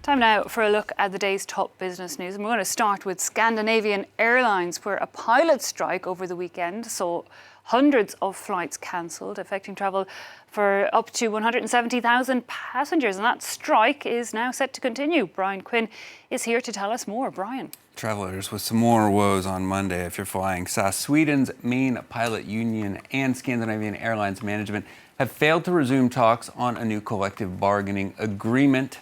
Time now for a look at the day's top business news. And we're going to start with Scandinavian Airlines, where a pilot strike over the weekend saw hundreds of flights cancelled, affecting travel for up to 170,000 passengers. And that strike is now set to continue. Brian Quinn is here to tell us more. Brian. Travellers with some more woes on Monday if you're flying. SAS, Sweden's main pilot union, and Scandinavian Airlines management have failed to resume talks on a new collective bargaining agreement.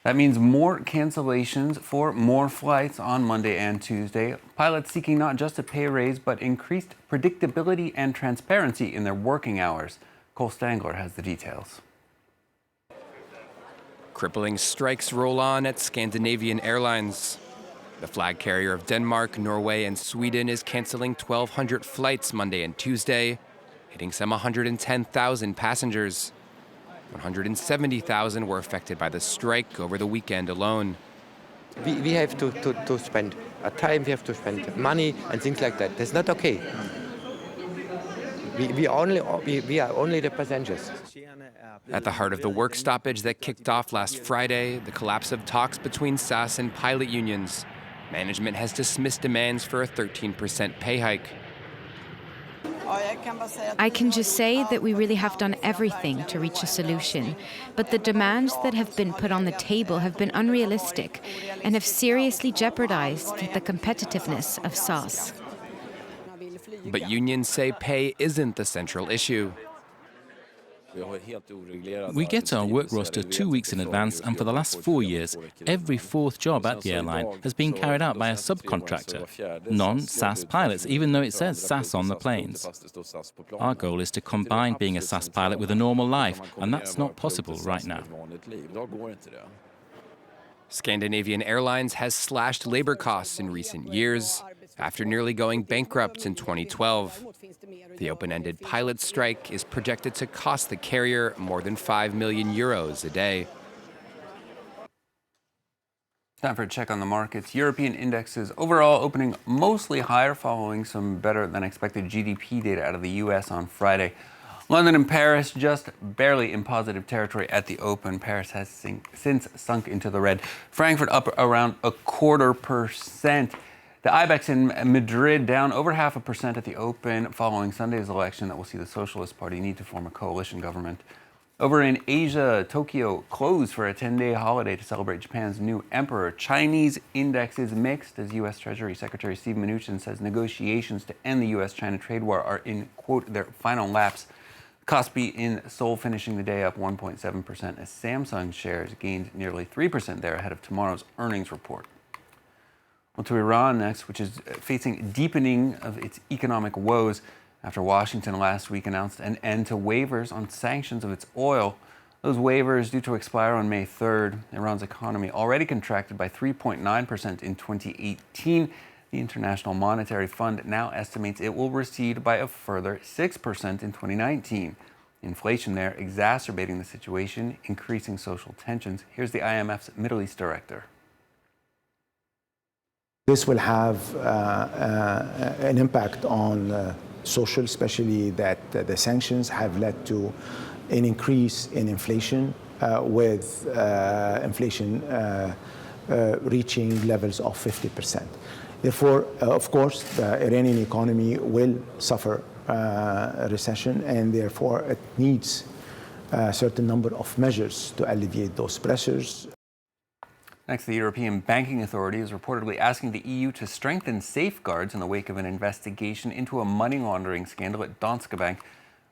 That means more cancellations for more flights on Monday and Tuesday. Pilots seeking not just a pay raise, but increased predictability and transparency in their working hours. Cole Stangler has the details. Crippling strikes roll on at Scandinavian Airlines. The flag carrier of Denmark, Norway, and Sweden is canceling 1,200 flights Monday and Tuesday, hitting some 110,000 passengers. 170,000 were affected by the strike over the weekend alone. We have to spend time, we have to spend money and things like that. That's not okay. We are only the passengers. At the heart of the work stoppage that kicked off last Friday, the collapse of talks between SAS and pilot unions. Management has dismissed demands for a 13% pay hike. I can just say that we really have done everything to reach a solution, but the demands that have been put on the table have been unrealistic and have seriously jeopardized the competitiveness of SAS. But unions say pay isn't the central issue. We get our work roster 2 weeks in advance, and for the last 4 years, every fourth job at the airline has been carried out by a subcontractor, non-SAS pilots, even though it says SAS on the planes. Our goal is to combine being a SAS pilot with a normal life, and that's not possible right now. Scandinavian Airlines has slashed labor costs in recent years, after nearly going bankrupt in 2012. The open-ended pilot strike is projected to cost the carrier more than €5 million a day. Time for a check on the markets. European indexes overall opening mostly higher following some better than expected GDP data out of the US on Friday. London and Paris just barely in positive territory at the open. Paris has since sunk into the red. Frankfurt up around 0.25%. The IBEX in Madrid down over 0.5% at the open following Sunday's election that will see the Socialist Party need to form a coalition government. Over in Asia, Tokyo closed for a 10-day holiday to celebrate Japan's new emperor. Chinese index is mixed as U.S. Treasury Secretary Steve Mnuchin says negotiations to end the U.S.-China trade war are in, quote, their final laps. Kospi in Seoul finishing the day up 1.7% as Samsung shares gained nearly 3% there ahead of tomorrow's earnings report. Well, to Iran next, which is facing deepening of its economic woes after Washington last week announced an end to waivers on sanctions of its oil. Those waivers due to expire on May 3rd. Iran's economy already contracted by 3.9% in 2018. The International Monetary Fund now estimates it will recede by a further 6% in 2019. Inflation there exacerbating the situation, increasing social tensions. Here's the IMF's Middle East director. This will have an impact on social, especially that the sanctions have led to an increase in inflation, with inflation reaching levels of 50%. Therefore, of course, the Iranian economy will suffer a recession, and therefore it needs a certain number of measures to alleviate those pressures. Next, the European Banking Authority is reportedly asking the EU to strengthen safeguards in the wake of an investigation into a money laundering scandal at Danske Bank.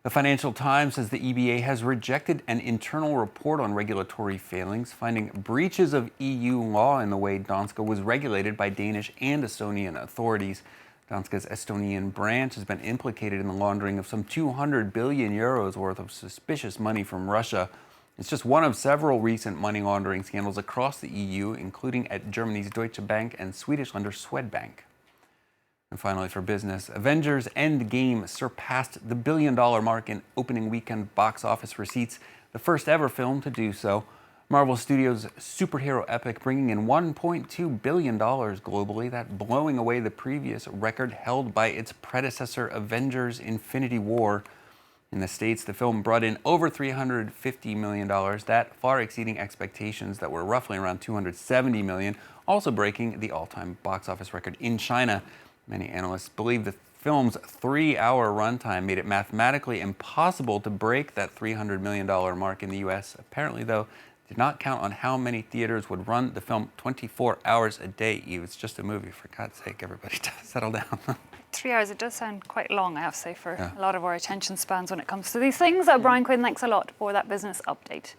The Financial Times says the EBA has rejected an internal report on regulatory failings, finding breaches of EU law in the way Danske was regulated by Danish and Estonian authorities. Danske's Estonian branch has been implicated in the laundering of some 200 billion euros worth of suspicious money from Russia. It's just one of several recent money laundering scandals across the EU, including at Germany's Deutsche Bank and Swedish lender Swedbank. And finally, for business, Avengers Endgame surpassed the $1 billion mark in opening weekend box office receipts, the first ever film to do so. Marvel Studios' superhero epic bringing in $1.2 billion globally, that blowing away the previous record held by its predecessor Avengers Infinity War. In the States, the film brought in over $350 million, that far exceeding expectations that were roughly around $270 million, also breaking the all-time box office record in China. Many analysts believe the film's 3-hour runtime made it mathematically impossible to break that $300 million mark in the US. Apparently, though, did not count on how many theaters would run the film 24 hours a day. It's just a movie, for God's sake, everybody settle down. 3 hours, it does sound quite long, I have to say, for a lot of our attention spans when it comes to these things. Brian Quinn, thanks a lot for that business update.